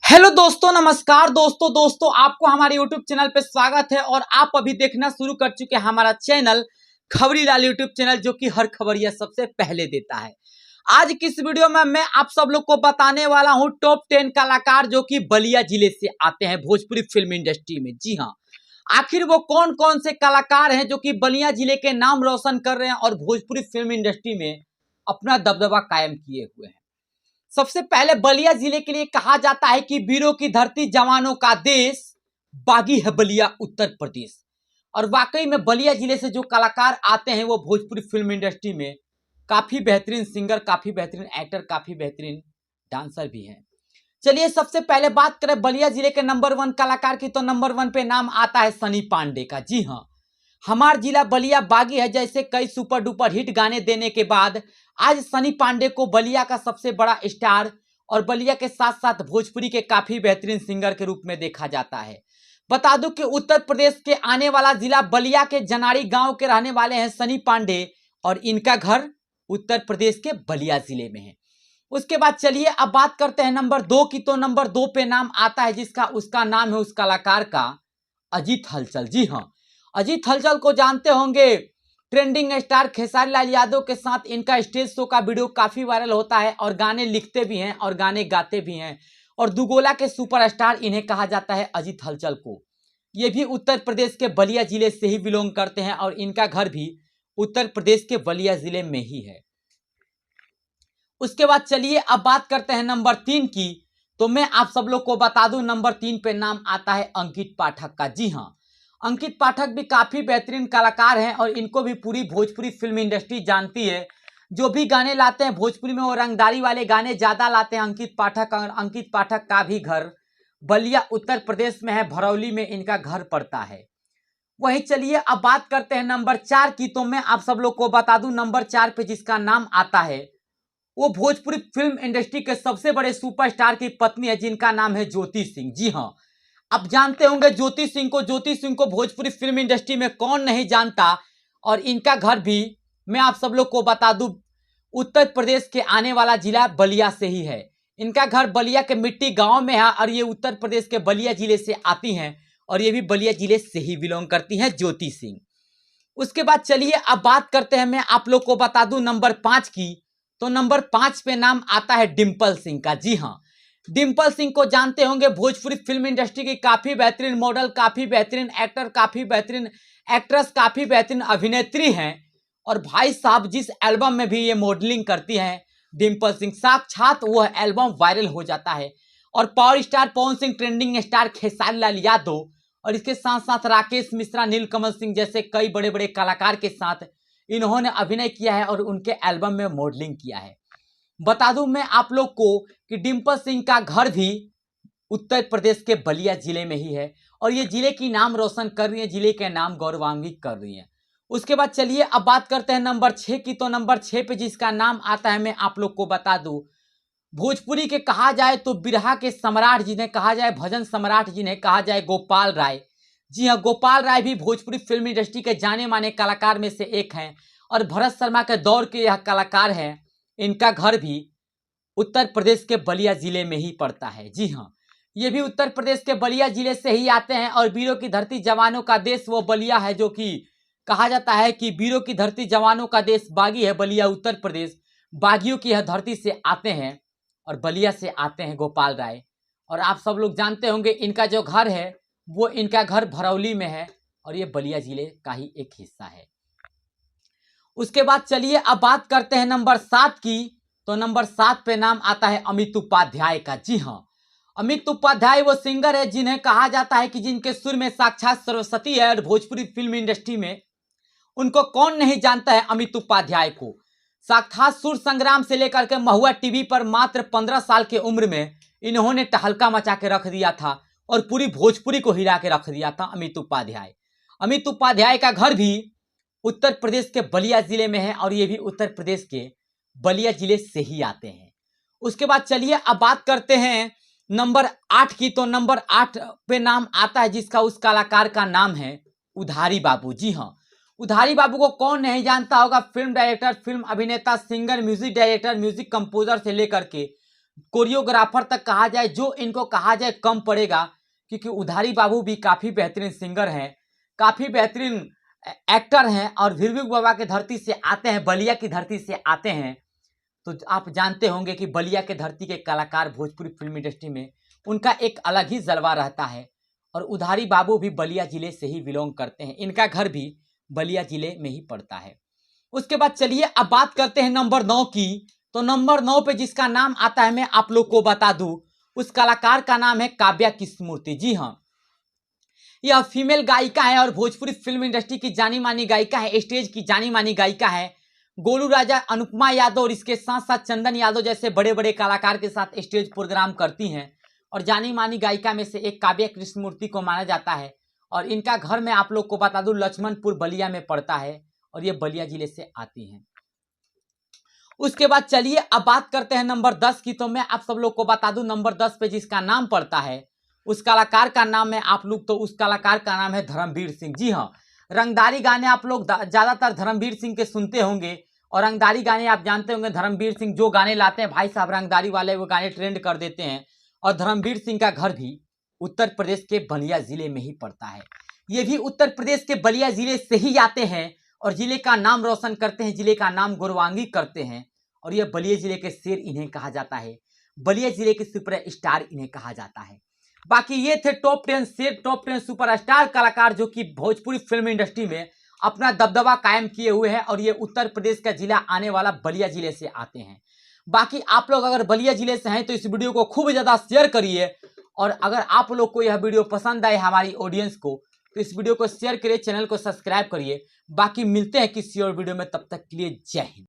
Hello दोस्तों, नमस्कार दोस्तों आपको हमारे यूट्यूब चैनल पे स्वागत है। और आप अभी देखना शुरू कर चुके हैं हमारा चैनल खबरीलाल यूट्यूब चैनल, जो कि हर खबरिया सबसे पहले देता है। आज की इस वीडियो में मैं आप सब लोग को बताने वाला हूं टॉप 10 कलाकार जो कि बलिया जिले से आते हैं भोजपुरी फिल्म इंडस्ट्री में। जी हाँ, आखिर वो कौन कौन से कलाकार हैं जो कि बलिया जिले के नाम रोशन कर रहे हैं और भोजपुरी फिल्म इंडस्ट्री में अपना दबदबा कायम किए हुए हैं। सबसे पहले बलिया जिले के लिए कहा जाता है कि वीरों की धरती, जवानों का देश, बागी है बलिया उत्तर प्रदेश। और वाकई में बलिया जिले से जो कलाकार आते हैं वो भोजपुरी फिल्म इंडस्ट्री में काफी बेहतरीन सिंगर, काफी बेहतरीन एक्टर, काफी बेहतरीन डांसर भी हैं। चलिए सबसे पहले बात करें बलिया जिले के नंबर 1 कलाकार की, तो नंबर 1 पे नाम आता है सनी पांडे का। जी हाँ, हमारा जिला बलिया बागी है जैसे कई सुपर डुपर हिट गाने देने के बाद आज सनी पांडे को बलिया का सबसे बड़ा स्टार और बलिया के साथ साथ भोजपुरी के काफी बेहतरीन सिंगर के रूप में देखा जाता है। बता दूं कि उत्तर प्रदेश के आने वाला जिला बलिया के जनाड़ी गांव के रहने वाले हैं सनी पांडे, और इनका घर उत्तर प्रदेश के बलिया जिले में है। उसके बाद चलिए अब बात करते हैं नंबर 2 की, तो नंबर 2 पे नाम आता है जिसका उसका नाम है उस कलाकार का अजीत हलचल। जी हाँ, अजीत हलचल को जानते होंगे, ट्रेंडिंग स्टार खेसारी लाल यादव के साथ इनका स्टेज शो का वीडियो काफी वायरल होता है और गाने लिखते भी हैं और गाने गाते भी हैं। और दुगोला के सुपरस्टार इन्हें कहा जाता है अजीत हलचल को। ये भी उत्तर प्रदेश के बलिया जिले से ही बिलोंग करते हैं और इनका घर भी उत्तर प्रदेश के बलिया जिले में ही है। उसके बाद चलिए अब बात करते हैं नंबर 3 की, तो मैं आप सब लोग को बता दूं नंबर 3 पे नाम आता है अंकित पाठक का। जी हाँ, अंकित पाठक भी काफी बेहतरीन कलाकार हैं और इनको भी पूरी भोजपुरी फिल्म इंडस्ट्री जानती है। जो भी गाने लाते हैं भोजपुरी में वो रंगदारी वाले गाने ज्यादा लाते हैं अंकित पाठक। और अंकित पाठक का भी घर बलिया उत्तर प्रदेश में है, भरौली में इनका घर पड़ता है। वही चलिए अब बात करते हैं नंबर 4 की, तो मैं आप सब लोग को बता दूं नंबर 4 पे जिसका नाम आता है वो भोजपुरी फिल्म इंडस्ट्री के सबसे बड़े सुपरस्टार की पत्नी है जिनका नाम है ज्योति सिंह। जी हाँ, आप जानते होंगे ज्योति सिंह को। ज्योति सिंह को भोजपुरी फिल्म इंडस्ट्री में कौन नहीं जानता। और इनका घर भी मैं आप सब लोग को बता दूं उत्तर प्रदेश के आने वाला जिला बलिया से ही है। इनका घर बलिया के मिट्टी गांव में है और ये उत्तर प्रदेश के बलिया जिले से आती हैं और ये भी बलिया जिले से ही बिलोंग करती हैं ज्योति सिंह। उसके बाद चलिए अब बात करते हैं, मैं आप लोग को बता दूं नंबर 5 की, तो नंबर 5 पे नाम आता है डिम्पल सिंह का। जी हाँ, डिम्पल सिंह को जानते होंगे, भोजपुरी फिल्म इंडस्ट्री की काफी बेहतरीन मॉडल, काफी बेहतरीन एक्टर, काफी बेहतरीन एक्ट्रेस, काफी बेहतरीन अभिनेत्री हैं। और भाई साहब जिस एल्बम में भी ये मॉडलिंग करती हैं डिम्पल सिंह, साक्षात वो एल्बम वायरल हो जाता है। और power star Pawan Singh, trending star Khesari Lal Yadav और इसके साथ साथ राकेश मिश्रा, नीलकमल सिंह जैसे कई बड़े बड़े कलाकार के साथ इन्होंने अभिनय किया है और उनके एल्बम में मॉडलिंग किया है। बता दूं मैं आप लोग को कि डिम्पल सिंह का घर भी उत्तर प्रदेश के बलिया जिले में ही है और ये जिले की नाम रोशन कर रही है, जिले के नाम गौरवान्वित कर रही है। उसके बाद चलिए अब बात करते हैं नंबर 6 की, तो नंबर 6 पे जिसका नाम आता है मैं आप लोग को बता दूं, भोजपुरी के कहा जाए तो बिरहा के सम्राट जिन्हें कहा जाए, भजन सम्राट जिन्हें कहा जाए, गोपाल राय। जी हाँ, गोपाल राय भी भोजपुरी फिल्म इंडस्ट्री के जाने माने कलाकार में से एक हैं और भरत शर्मा के दौर के यह कलाकार हैं। इनका घर भी उत्तर प्रदेश के बलिया जिले में ही पड़ता है। जी हाँ, ये भी उत्तर प्रदेश के बलिया जिले से ही आते हैं और वीरों की धरती, जवानों का देश वो बलिया है, जो कि कहा जाता है कि वीरों की धरती, जवानों का देश बागी है बलिया उत्तर प्रदेश। बागियों की यह धरती से आते हैं और बलिया से आते हैं गोपाल राय। और आप सब लोग जानते होंगे इनका जो घर है वो इनका घर भरौली में है और ये बलिया जिले का ही एक हिस्सा है। उसके बाद चलिए अब बात करते हैं नंबर 7 की, तो नंबर 7 पे नाम आता है अमित उपाध्याय का। जी हाँ, अमित उपाध्याय वो सिंगर है जिन्हें कहा जाता है कि जिनके सुर में साक्षात सरस्वती है और भोजपुरी फिल्म इंडस्ट्री में उनको कौन नहीं जानता है अमित उपाध्याय को। साक्षात सुर संग्राम से लेकर के महुआ टीवी पर मात्र 15 साल की उम्र में इन्होंने तहलका मचा के रख दिया था और पूरी भोजपुरी को हिला के रख दिया था अमित उपाध्याय। अमित उपाध्याय का घर भी उत्तर प्रदेश के बलिया जिले में है और ये भी उत्तर प्रदेश के बलिया जिले से ही आते हैं। उसके बाद चलिए अब बात करते हैं नंबर 8 की, तो नंबर 8 पे नाम आता है जिसका उस कलाकार का नाम है उधारी बाबू। जी हाँ, उधारी बाबू को कौन नहीं जानता होगा। फिल्म डायरेक्टर, फिल्म अभिनेता, singer, music director, music composer से लेकर के कोरियोग्राफर तक कहा जाए, जो इनको कहा जाए कम पड़ेगा, क्योंकि उधारी बाबू भी काफ़ी बेहतरीन सिंगर हैं, काफ़ी बेहतरीन एक्टर हैं और भिरविक बाबा की धरती से आते हैं, बलिया की धरती से आते हैं। तो आप जानते होंगे कि बलिया के धरती के कलाकार भोजपुरी फिल्म इंडस्ट्री में उनका एक अलग ही जलवा रहता है। और उधारी बाबू भी बलिया जिले से ही बिलोंग करते हैं, इनका घर भी बलिया जिले में ही पड़ता है। उसके बाद चलिए अब बात करते हैं नंबर 9 की। तो नंबर 9 पे जिसका नाम आता है मैं आप लोग को बता दूं, उस कलाकार का नाम है काव्या कृष्णमूर्ति। जी हाँ, यह फीमेल गायिका है और भोजपुरी फिल्म इंडस्ट्री की जानी मानी गायिका है, स्टेज की जानी मानी गायिका है। गोलू राजा, अनुपमा यादव और इसके साथ साथ चंदन यादव जैसे बड़े बड़े कलाकार के साथ स्टेज प्रोग्राम करती हैं और जानी मानी गायिका में से एक काव्या कृष्णमूर्ति को माना जाता है। और इनका घर मैं आप लोग को बता दूं लक्ष्मणपुर बलिया में पड़ता है और ये बलिया जिले से आती हैं। उसके बाद चलिए अब बात करते हैं नंबर 10 की। तो मैं आप सब लोग को बता दूं नंबर 10 पे जिसका नाम पड़ता है उस कलाकार का नाम है उस कलाकार का नाम है धर्मवीर सिंह। जी हाँ, रंगदारी गाने आप लोग ज्यादातर धर्मवीर सिंह के सुनते होंगे और रंगदारी गाने आप जानते होंगे धर्मवीर सिंह जो गाने लाते हैं भाई साहब रंगदारी वाले वो गाने ट्रेंड कर देते हैं। और धर्मवीर सिंह का घर भी उत्तर प्रदेश के बलिया जिले में ही पड़ता है। ये भी उत्तर प्रदेश के बलिया जिले से ही आते हैं और जिले का नाम रोशन करते हैं, जिले का नाम गौरवान्वित करते हैं। और यह बलिया जिले के शेर इन्हें कहा जाता है, बलिया जिले के सुपर स्टार इन्हें कहा जाता है। बाकी ये थे टॉप 10 शेर, टॉप 10 सुपरस्टार कलाकार जो कि भोजपुरी फिल्म इंडस्ट्री में अपना दबदबा कायम किए हुए हैं और ये उत्तर प्रदेश का जिला आने वाला बलिया जिले से आते हैं। बाकी आप लोग अगर बलिया जिले से हैं तो इस वीडियो को खूब ज़्यादा शेयर करिए और अगर आप लोग को यह वीडियो पसंद आए हमारी ऑडियंस को तो इस वीडियो को शेयर करिए, चैनल को सब्सक्राइब करिए। बाकी मिलते हैं किसी और वीडियो में, तब तक के लिए जय हिंद।